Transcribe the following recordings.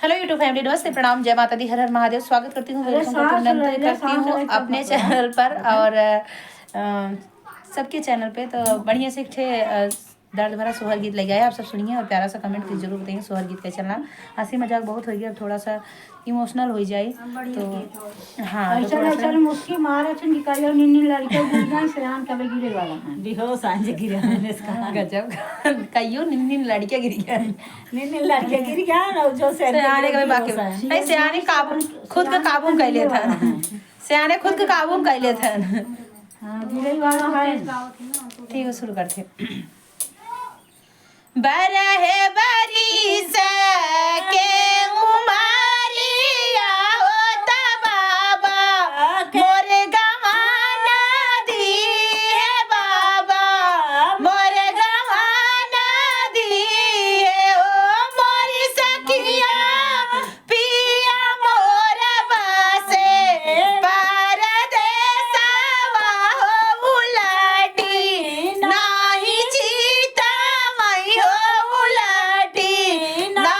Hello YouTube family, नमस्ते, प्रणाम, जय माता दी, हर हर महादेव। स्वागत करती हूँ, वेलकम करती हूँ अपने चैनल पर और सबके चैनल पे। तो बढ़िया से एक दर्द भरा सोहर गीत लग गया है, आप सब सुनिए और प्यारा सा कमेंट प्लीज जरूर बताइए सोहर गीत का चलना। हंसी मजाक बहुत हो गया, अब थोड़ा सा इमोशनल हो जाए तो हाँ तो थोड़ा सा मुस्की मारे थे निकालो निन्नी लड़के गुड़गान से आन कबे गिरे वाला है बेहोश आज गिरे हैं इसका गजब कहियो निन्नी लड़कियां गिर गया निन्नी लड़के गिर गया ना जो सियाने का भी बाकी नहीं, सियाने काबू खुद का काबू कर ले था, सियाने खुद का काबू कर ले था। हां गिरे वाला है। ठीक है, शुरू करते हैं। बरहे बरिस के उमरिया होता बाबा मोर गवाना दी है, बाबा मोर गवाना दी है, ओ मोर सखिया पिया मोर बसे परदेसवा हो उलटी नाही जीता मई हो उलटी ना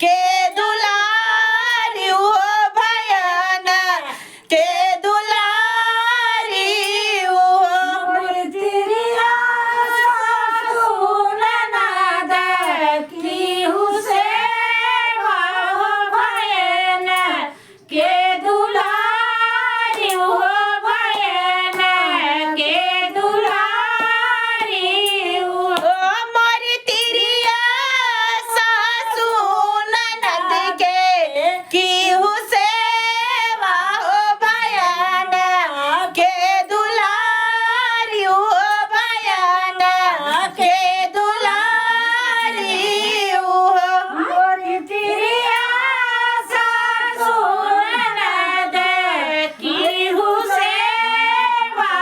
के दुलारी हो भयन के दुलारी हो तेरी आशा सुनना दे की हुसे हो भयन के दुलारी हो भयन के दुलारी हो मोरी तिरिया सासू ननद के की हुसेवा हो भयन के दुलारी हो भयन के दुलारी हो मोरी तेरी आशा सुनना दे की हुसे हो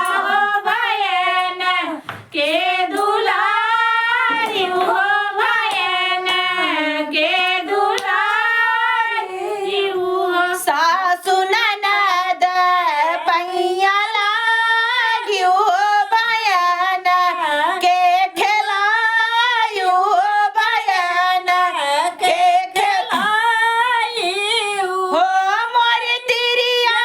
भयन के दुलारी हो भयन के दुलारी हो सासू ननद पैया लागी हो भयन के खेलायु हो भयन के खेलायु हो मोर तिरिया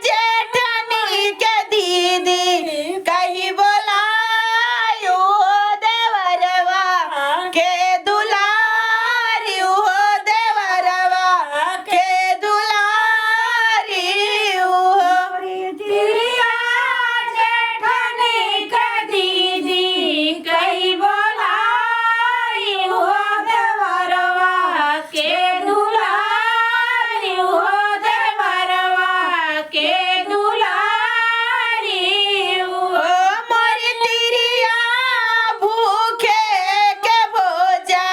जेठनी के दीदी कही बोलायु हो देवरवा के दुलारी हो देवरवा के दुलारी हो तिरिया जेठनी के दीदी कई बोलाई हो देवरवा के दुलारी हो देवरवा के दुलारी हो मोर तिरिया भूखे के भोजा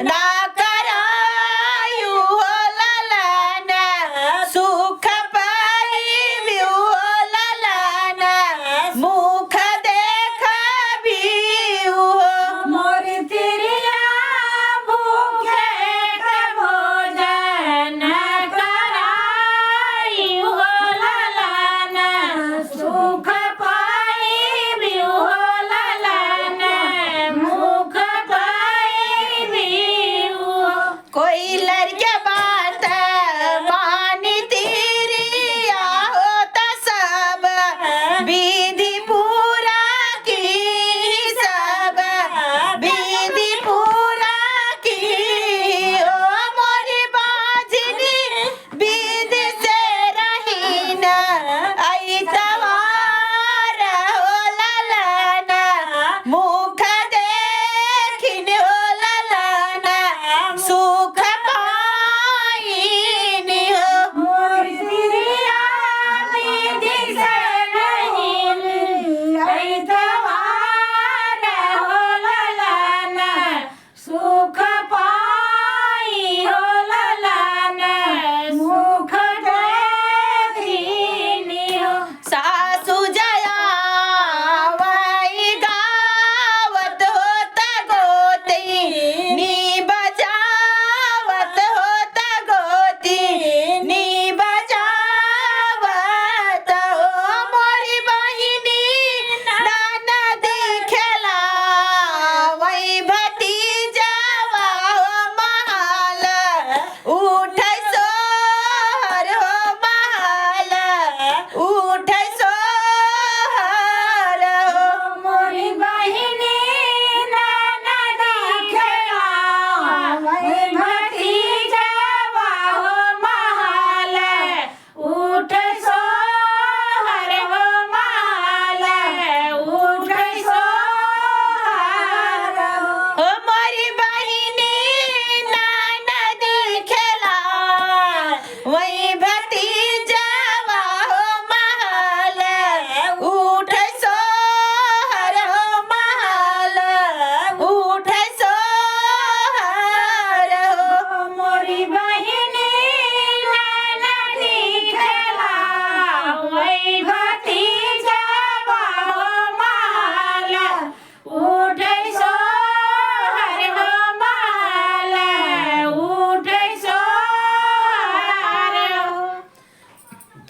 ना करायु हो ललन सुख पाइबी हो ललन मुख देखबी हो मोर तिरिया भूखे के भोजन कराई हो ललन सुख पाइबी हो ललन मुख पाइबी हो कोई लड़के बात मानी तिरिया होता सब विधि पूरा की सब विधि पूरा की ओ मोरी बाजनी विधि से रही न आई तवार हो ललन मुख देखिन हो ललन सुख पाइन हो मोर तिरिया विधि से नहीं आई तवार हो ललन सुख पाई हो ललन मुख देखिनी हो सासू जया वही गावत होता गोती नी बजावत होता गोती नी बजावत हो मोरी बहिनी ननद खेला वही भतीजावा हो महल उठै सोहर हो महल उठै सोहर हो मोरी बहिनी ननद खेला वही भतीजावा हो महल उठ सोहर हो महल उठ सोहर हो ओ मोरी बहिनी ननद खेला वही भतीजावा हो महल उठै सोहर हो महल उठै सोहर हो मोरी बहिनी ननद खेला वही भतीजावा हो महल उठ सोहर हो महल उठ सोहर हो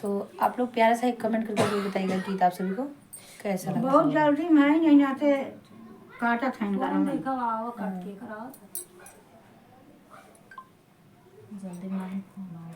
तो आप लोग प्यारा सा एक कमेंट करके जरूर बताइएगा गीत आप सभी को कैसा लगा। बहुत जल्दी में यहाँ से काटा था इनका देखो आओ काट के कराओ जल्दी मानी फोन